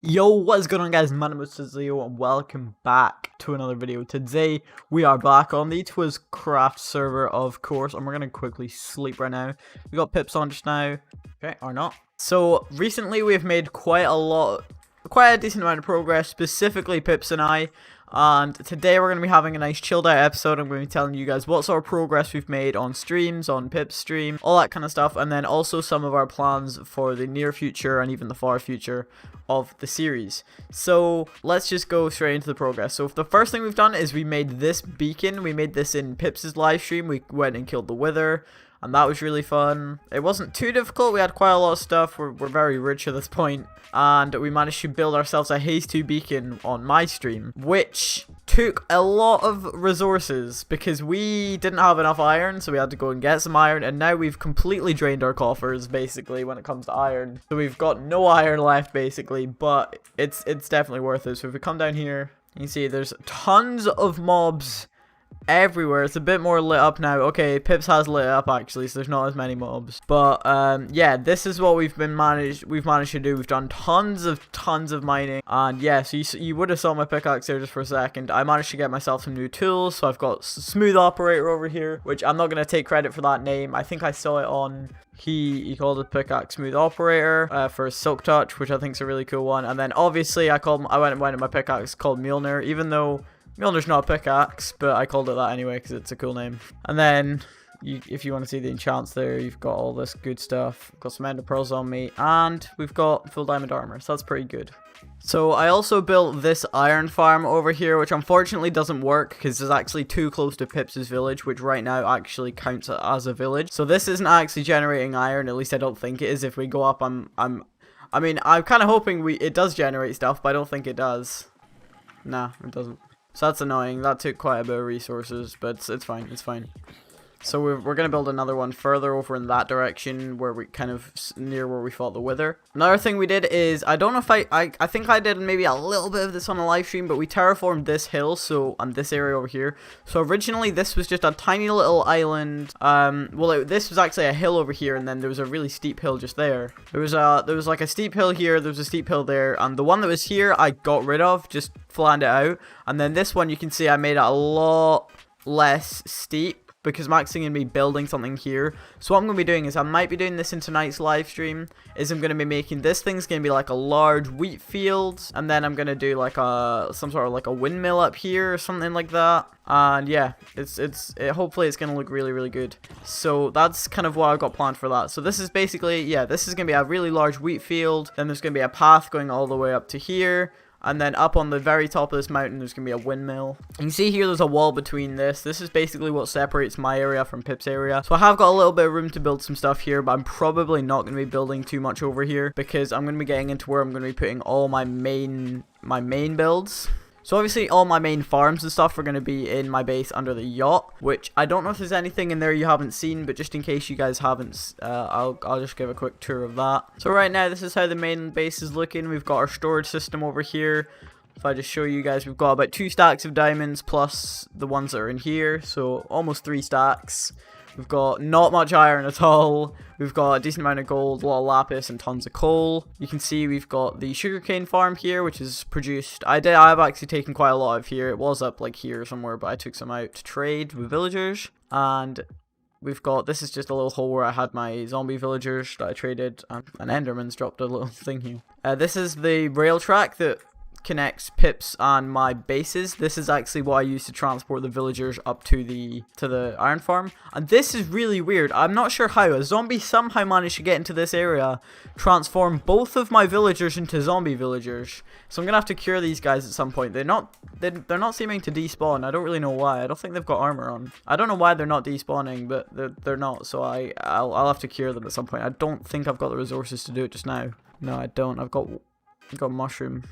Yo, what is going on, guys? My name is Twizz and welcome back to another video. Today we are back on the Twizz craft server, of course, and we're gonna quickly sleep right now. We got Pips on just now, okay, or not. So recently we've made quite a decent amount of progress, specifically Pips and I. And today we're going to be having a nice chilled out episode. I'm going to be telling you guys what sort of progress we've made on streams, on Pip's stream, all that kind of stuff. And then also some of our plans for the near future and even the far future of the series. So let's just go straight into the progress. So the first thing we've done is we made this beacon. We made this in Pip's live stream. We went and killed the Wither. And that was really fun. It wasn't too difficult. We had quite a lot of stuff. We're very rich at this point. And we managed to build ourselves a Haze 2 beacon on my stream, which took a lot of resources because we didn't have enough iron, so we had to go and get some iron, and now we've completely drained our coffers basically when it comes to iron. So we've got no iron left basically, but it's definitely worth it. So if we come down here, you can see there's tons of mobs everywhere. It's a bit more lit up now. Okay, Pips has lit up actually, so there's not as many mobs. But yeah, this is what we've managed to do. We've done tons of mining, and yeah, so you would have saw my pickaxe there just for a second. I managed to get myself some new tools, so I've got Smooth Operator over here, which I'm not gonna take credit for that name. I think I saw it on he called it pickaxe Smooth Operator for Silk Touch, which I think is a really cool one. And then obviously I went with my pickaxe called Mjolnir, even though Mjolnir's not a pickaxe, but I called it that anyway because it's a cool name. And then, if you want to see the enchants there, you've got all this good stuff. Got some ender pearls on me, and we've got full diamond armor, so that's pretty good. So I also built this iron farm over here, which unfortunately doesn't work because it's actually too close to Pip's village, which right now actually counts as a village. So this isn't actually generating iron, at least I don't think it is. If we go up, I mean, I'm kind of hoping it does generate stuff, but I don't think it does. Nah, it doesn't. So that's annoying. That took quite a bit of resources, but it's fine. It's fine. So we're going to build another one further over in that direction where we kind of near where we fought the Wither. Another thing we did is, I don't know if I think I did maybe a little bit of this on a live stream, but we terraformed this hill, so on this area over here. So originally this was just a tiny little island. This was actually a hill over here, and then there was a really steep hill just there. There was like a steep hill here, there was a steep hill there, and the one that was here I got rid of, just flattened it out. And then this one you can see I made it a lot less steep, because Max is going to be building something here. So what I'm going to be doing is, I might be doing this in tonight's live stream, is I'm going to be making this thing's going to be like a large wheat field, and then I'm going to do like some sort of like a windmill up here or something like that. And yeah, hopefully it's going to look really good. So that's kind of what I've got planned for that. So this is basically, yeah, this is going to be a really large wheat field. Then there's going to be a path going all the way up to here. And then up on the very top of this mountain, there's going to be a windmill. You can see here there's a wall between this. This is basically what separates my area from Pip's area. So I have got a little bit of room to build some stuff here, but I'm probably not going to be building too much over here, because I'm going to be getting into where I'm going to be putting all my main builds. So obviously all my main farms and stuff are going to be in my base under the yacht, which I don't know if there's anything in there you haven't seen, but just in case you guys haven't, I'll just give a quick tour of that. So right now this is how the main base is looking. We've got our storage system over here. If I just show you guys, we've got about 2 stacks of diamonds plus the ones that are in here, so almost 3 stacks. We've got not much iron at all. We've got a decent amount of gold, a lot of lapis, and tons of coal. You can see we've got the sugarcane farm here, which is produced. I've actually taken quite a lot of here. It was up like here somewhere, but I took some out to trade with villagers. And we've got, this is just a little hole where I had my zombie villagers that I traded, and Enderman's dropped a little thing here. This is the rail track that connects Pip's and my bases. This is actually what I use to transport the villagers up to the iron farm. And this is really weird. I'm not sure how. A zombie somehow managed to get into this area, transform both of my villagers into zombie villagers. So I'm gonna have to cure these guys at some point. They're not seeming to despawn. I don't really know why. I don't think they've got armor on. I don't know why they're not despawning, but they're not. So I'll have to cure them at some point. I don't think I've got the resources to do it just now. No, I don't. I've got mushroom.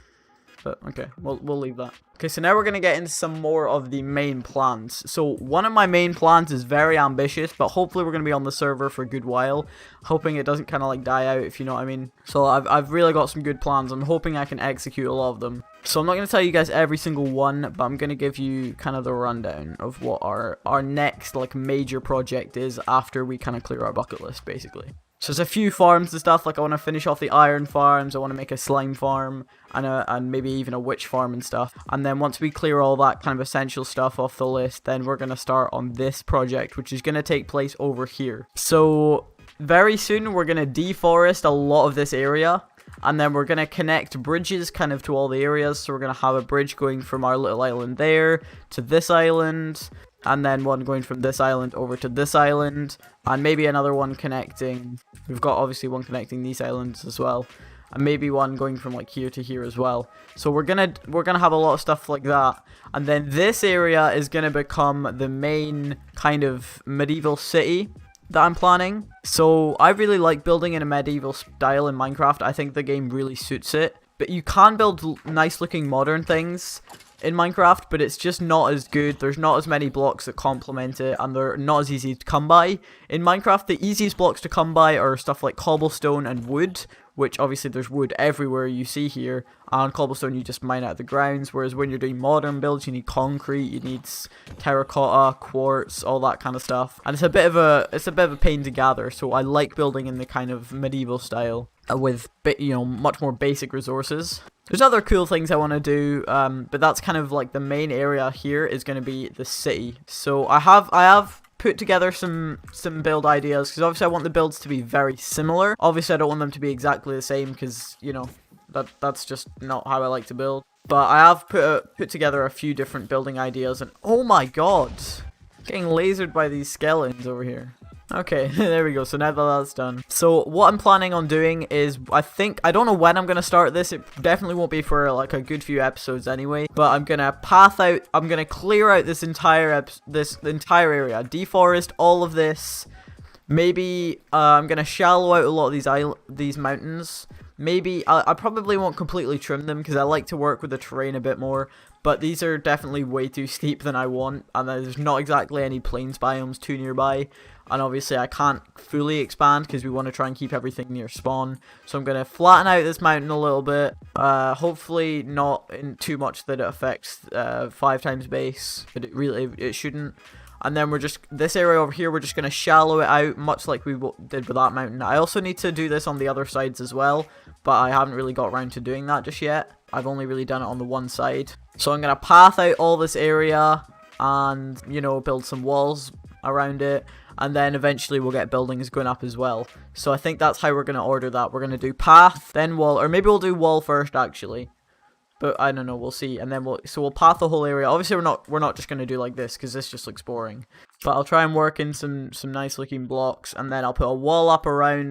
But okay, we'll leave that. Okay, so now we're going to get into some more of the main plans. So one of my main plans is very ambitious, but hopefully we're going to be on the server for a good while. Hoping it doesn't kind of like die out, if you know what I mean. So I've really got some good plans. I'm hoping I can execute a lot of them. So I'm not going to tell you guys every single one, but I'm going to give you kind of the rundown of what our next like major project is after we kind of clear our bucket list, basically. So there's a few farms and stuff, like I want to finish off the iron farms, I want to make a slime farm, and maybe even a witch farm and stuff. And then once we clear all that kind of essential stuff off the list, then we're going to start on this project, which is going to take place over here. So very soon we're going to deforest a lot of this area, and then we're going to connect bridges kind of to all the areas. So we're going to have a bridge going from our little island there to this island, and then one going from this island over to this island, and maybe another one connecting. We've got obviously one connecting these islands as well, and maybe one going from like here to here as well. So we're gonna have a lot of stuff like that, and then this area is gonna become the main kind of medieval city that I'm planning. So I really like building in a medieval style in Minecraft. I think the game really suits it, but you can build nice looking modern things in Minecraft, but it's just not as good. There's not as many blocks that complement it, and they're not as easy to come by. In Minecraft, the easiest blocks to come by are stuff like cobblestone and wood, which obviously there's wood everywhere you see here, and cobblestone you just mine out of the grounds, whereas when you're doing modern builds, you need concrete, you need terracotta, quartz, all that kind of stuff, and it's a bit of a pain to gather. So I like building in the kind of medieval style with much more basic resources. There's other cool things I want to do, but that's kind of like the main area here is going to be the city. So I have put together some build ideas, because obviously I want the builds to be very similar. Obviously I don't want them to be exactly the same, because that's just not how I like to build. But I have put together a few different building ideas, and oh my god, getting lasered by these skeletons over here. Okay, there we go. So now that that's done. So what I'm planning on doing is, I don't know when I'm going to start this. It definitely won't be for like a good few episodes anyway. But I'm going to I'm going to clear out this entire area. Deforest all of this. Maybe I'm going to shallow out a lot of these mountains. Maybe I probably won't completely trim them, because I like to work with the terrain a bit more. But these are definitely way too steep than I want, and there's not exactly any plains biomes too nearby. And obviously I can't fully expand, because we want to try and keep everything near spawn. So I'm going to flatten out this mountain a little bit. Hopefully not in too much that it affects 5 times base, but it shouldn't. And then this area over here, we're just going to shallow it out, much like we did with that mountain. I also need to do this on the other sides as well, but I haven't really got around to doing that just yet. I've only really done it on the one side. So I'm going to path out all this area and, build some walls around it. And then eventually we'll get buildings going up as well. So I think that's how we're going to order that. We're going to do path, then wall, or maybe we'll do wall first actually. But I don't know, we'll see. And then we'll path the whole area. Obviously we're not just going to do like this, because this just looks boring. But I'll try and work in some nice looking blocks, and then I'll put a wall up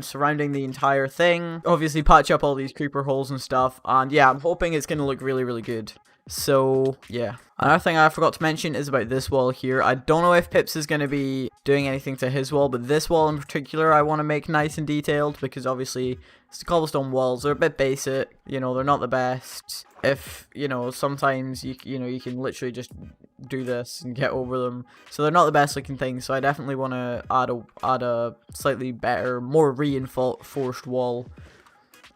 surrounding the entire thing. Obviously patch up all these creeper holes and stuff. And yeah, I'm hoping it's going to look really, really good. So yeah. Another thing I forgot to mention is about this wall here. I don't know if Pips is going to be doing anything to his wall, but this wall in particular I want to make nice and detailed, because obviously it's the cobblestone walls. They're a bit basic, they're not the best. If, sometimes you can literally just do this and get over them. So they're not the best looking things, so I definitely want to add a slightly better, more reinforced wall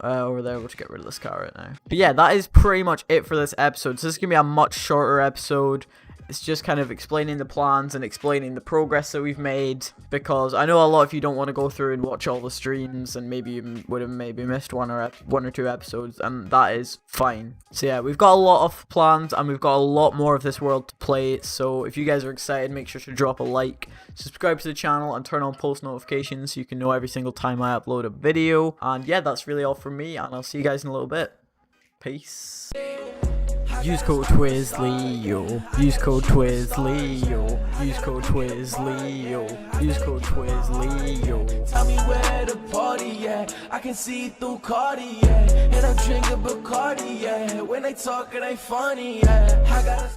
over there. We'll just get rid of this car right now. But yeah, that is pretty much it for this episode. So this is gonna be a much shorter episode. It's just kind of explaining the plans and explaining the progress that we've made, because I know a lot of you don't want to go through and watch all the streams, and maybe you would have missed one or two episodes, and that is fine. So yeah, we've got a lot of plans, and we've got a lot more of this world to play. So if you guys are excited, make sure to drop a like, subscribe to the channel, and turn on post notifications so you can know every single time I upload a video. And yeah, that's really all from me, and I'll see you guys in a little bit. Peace. Use code Twizz Leo. Use code Twizz Leo. Use code Twizz Leo. Use code Twizz Leo. Tell me where the party at. I can see through Cardi, yeah. And I'm drinking Bacardi, yeah. When they talk, it ain't funny, yeah. I gotta